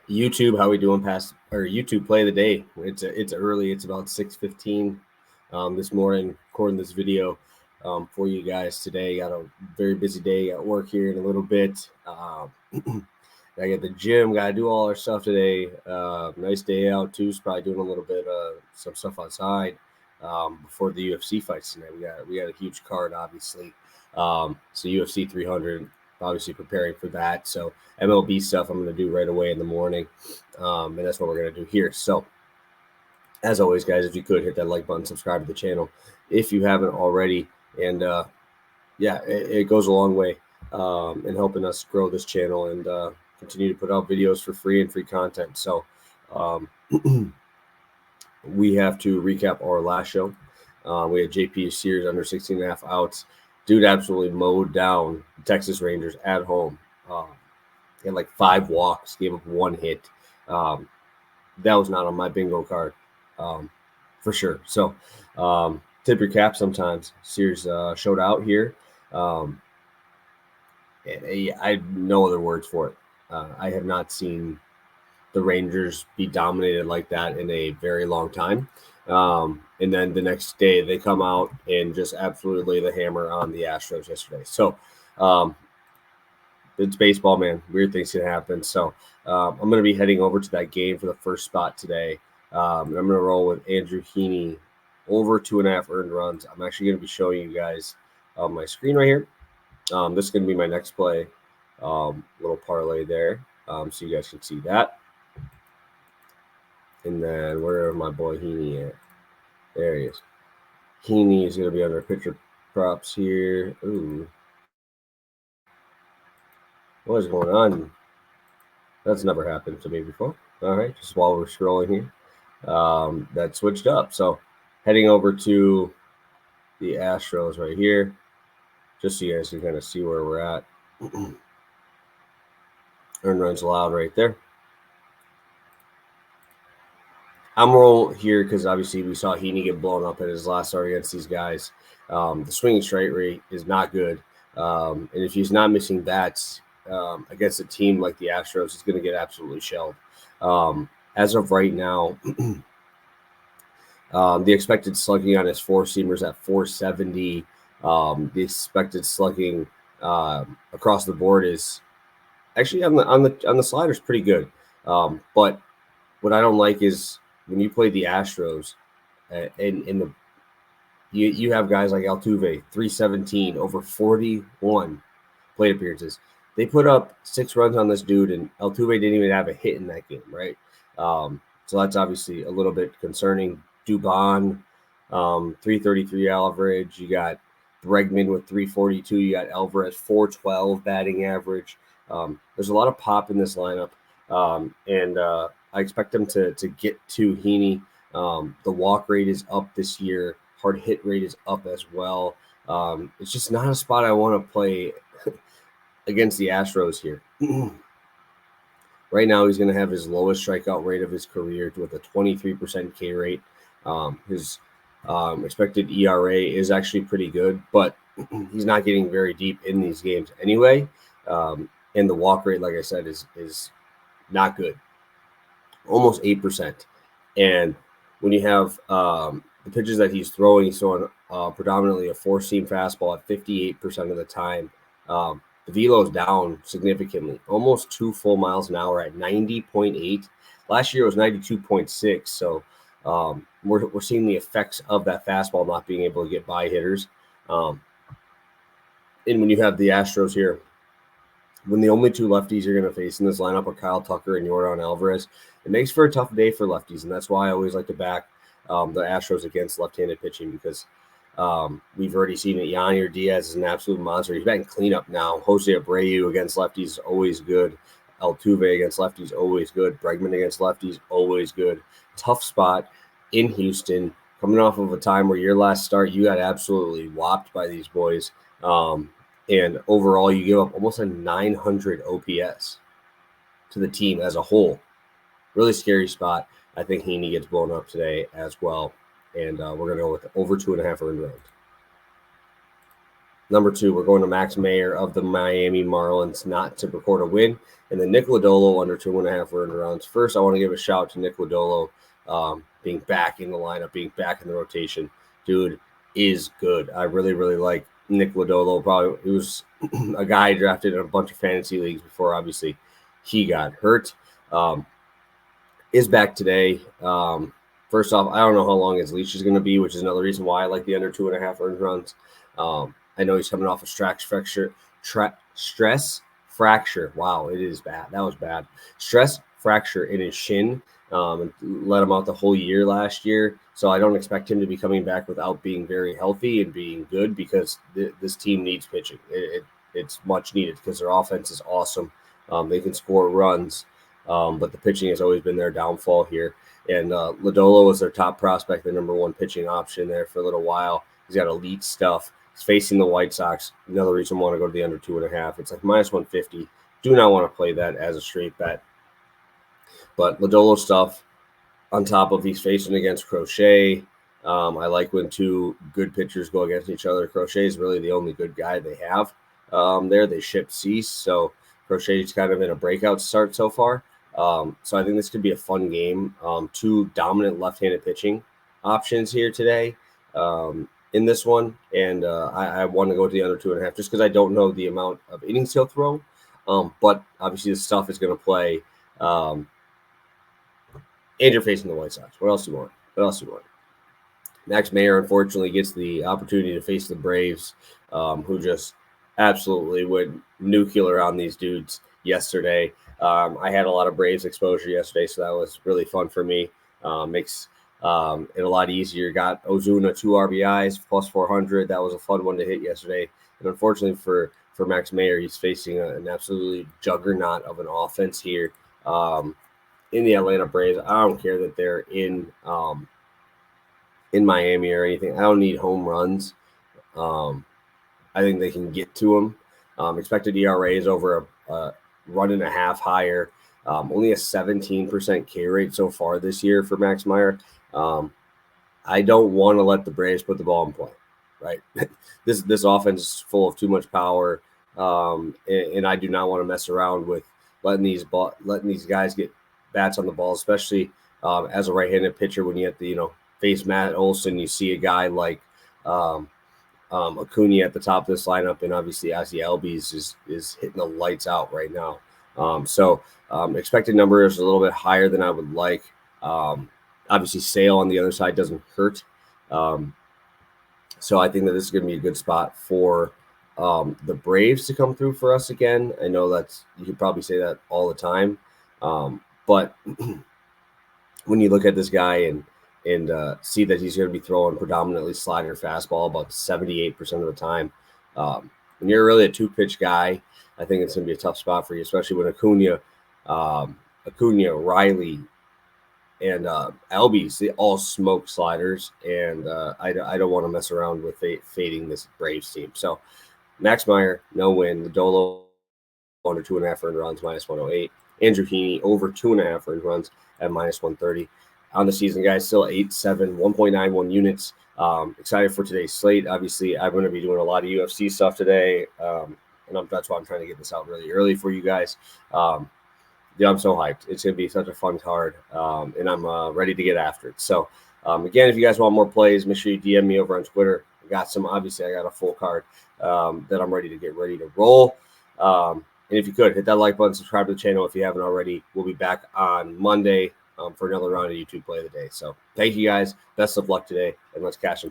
YouTube, how we doing YouTube play of the day? It's early. It's about 6:15 this morning, recording this video for you guys today. Got a very busy day at work here in a little bit. I get the gym, got to do all our stuff today. Nice day out too. It's probably doing a little bit some stuff outside before the UFC fights tonight. We got a huge card, obviously. So UFC 300, obviously preparing for that. So MLB stuff I'm going to do right away in the morning, and that's what we're going to do here. So as always, guys, if you could hit that like button, subscribe to the channel if you haven't already, and it goes a long way in helping us grow this channel and continue to put out videos for free and free content. So we have to recap our last show. We had JP Sears under 16.5 outs. Dude absolutely mowed down the Texas Rangers at home. He had like 5 walks, gave up 1 hit. That was not on my bingo card for sure. So tip your cap sometimes. Sears showed out here. I have no other words for it. I have not seen the Rangers be dominated like that in a very long time. And then the next day they come out and just absolutely lay the hammer on the Astros yesterday. So it's baseball, man. Weird things can happen. So I'm going to be heading over to that game for the first spot today. I'm going to roll with Andrew Heaney over 2.5 earned runs. I'm actually going to be showing you guys on my screen right here. This is going to be my next play. Little parlay there, so you guys can see that. And then where my boy Heaney at? There he is. Heaney is going to be under pitcher props here. Ooh. What is going on? That's never happened to me before. All right, just while we're scrolling here. That switched up. So heading over to the Astros right here, just so you guys can kind of see where we're at. Earned runs allowed right there. I'm rolling here because obviously we saw Heaney get blown up at his last start against these guys. The swinging strike rate is not good. And if he's not missing bats against a team like the Astros, he's going to get absolutely shelled. As of right now, the expected slugging on his 4-seamers at 470. The expected slugging across the board is actually on the sliders pretty good. But what I don't like is when you play the Astros, you have guys like Altuve, 317, over 41 plate appearances. They put up 6 runs on this dude, and Altuve didn't even have a hit in that game, right? So that's obviously a little bit concerning. Dubon, 333 average. You got Bregman with 342. You got Alvarez, 412 batting average. There's a lot of pop in this lineup, and I expect them to get to Heaney. The walk rate is up this year. Hard hit rate is up as well. It's just not a spot I want to play against the Astros here. Right now, he's going to have his lowest strikeout rate of his career with a 23% K rate. His expected ERA is actually pretty good, but he's not getting very deep in these games anyway. And the walk rate, like I said, is not good. Almost 8%. And when you have the pitches that he's throwing predominantly a 4-seam fastball at 58% of the time. The velo is down significantly, almost 2 full miles an hour at 90.8. Last year it was 92.6. So we're seeing the effects of that fastball not being able to get by hitters. And when you have the Astros here, when the only 2 lefties you're going to face in this lineup are Kyle Tucker and Yordan Alvarez, it makes for a tough day for lefties. And that's why I always like to back the Astros against left-handed pitching, because we've already seen that Yanier Diaz is an absolute monster. He's batting cleanup now. Jose Abreu against lefties is always good. Altuve against lefties, always good. Bregman against lefties, always good. Tough spot in Houston, coming off of a time where your last start, you got absolutely whopped by these boys. And overall, you give up almost a 900 OPS to the team as a whole. Really scary spot. I think Heaney gets blown up today as well. And we're going to go with over 2.5 earned runs. Number 2, we're going to Max Meyer of the Miami Marlins not to record a win. And then Nick Lodolo under 2.5 earned runs. First, I want to give a shout to Nick Lodolo being back in the lineup, being back in the rotation. Dude is good. I really, really like Nick Lodolo. Probably he was a guy drafted in a bunch of fantasy leagues before, obviously, he got hurt. Is back today. First off, I don't know how long his leash is going to be, which is another reason why I like the under 2.5 earned runs. I know he's coming off a stress fracture. Wow, it is bad. That was bad. Stress fracture in his shin. And let him out the whole year last year. So I don't expect him to be coming back without being very healthy and being good, because this team needs pitching. It's much needed because their offense is awesome. They can score runs, but the pitching has always been their downfall here. And Lodolo was their top prospect, the number 1 pitching option there for a little while. He's got elite stuff. He's facing the White Sox. Another reason I want to go to the under 2.5. It's like minus 150. Do not want to play that as a straight bet. But Lodolo stuff on top of he's facing against Crochet. I like when 2 good pitchers go against each other. Crochet is really the only good guy they have there. They shipped Cease, so Crochet's kind of in a breakout start so far. So I think this could be a fun game. 2 dominant left-handed pitching options here today in this one. And I want to go to the under 2.5 just because I don't know the amount of innings he'll throw. But obviously the stuff is going to play. And you're facing the White Sox. What else do you want? Max Meyer, unfortunately, gets the opportunity to face the Braves, who just absolutely went nuclear on these dudes yesterday. I had a lot of Braves exposure yesterday, so that was really fun for me. Makes it a lot easier. Got Ozuna 2 RBIs, plus 400. That was a fun one to hit yesterday. And unfortunately for Max Meyer, he's facing an absolutely juggernaut of an offense here. In the Atlanta Braves, I don't care that they're in Miami or anything. I don't need home runs. I think they can get to them. Expected ERA is over a 1.5 higher. Only a 17% K rate so far this year for Max Meyer. I don't want to let the Braves put the ball in play. Right, this offense is full of too much power, and I do not want to mess around with letting these guys get bats on the ball, especially as a right-handed pitcher. When you have to, face Matt Olson, you see a guy like Acuna at the top of this lineup, and obviously Ozzie Albies is hitting the lights out right now. So expected number is a little bit higher than I would like. Obviously, Sale on the other side doesn't hurt. So I think that this is going to be a good spot for the Braves to come through for us again. I know you could probably say that all the time. But when you look at this guy and see that he's going to be throwing predominantly slider fastball about 78% of the time, when you're really a 2-pitch guy, I think it's going to be a tough spot for you, especially when Acuna, Riley, and Albies, they all smoke sliders, and I don't want to mess around with fading this Braves team. So Max Meyer, no win. The Dolo under 2.5 earned runs, minus 108. Andrew Heaney over 2.5 earned runs at minus 130. On the season, guys, still 8-7, 1.91 units. Excited for today's slate. Obviously, I'm going to be doing a lot of UFC stuff today, and that's why I'm trying to get this out really early for you guys. I'm so hyped. It's going to be such a fun card, and I'm ready to get after it. So, again, if you guys want more plays, make sure you DM me over on Twitter. I got a full card that I'm ready to roll. And if you could, hit that like button, subscribe to the channel if you haven't already. We'll be back on Monday for another round of YouTube Play of the Day. So thank you guys. Best of luck today, and let's catch them.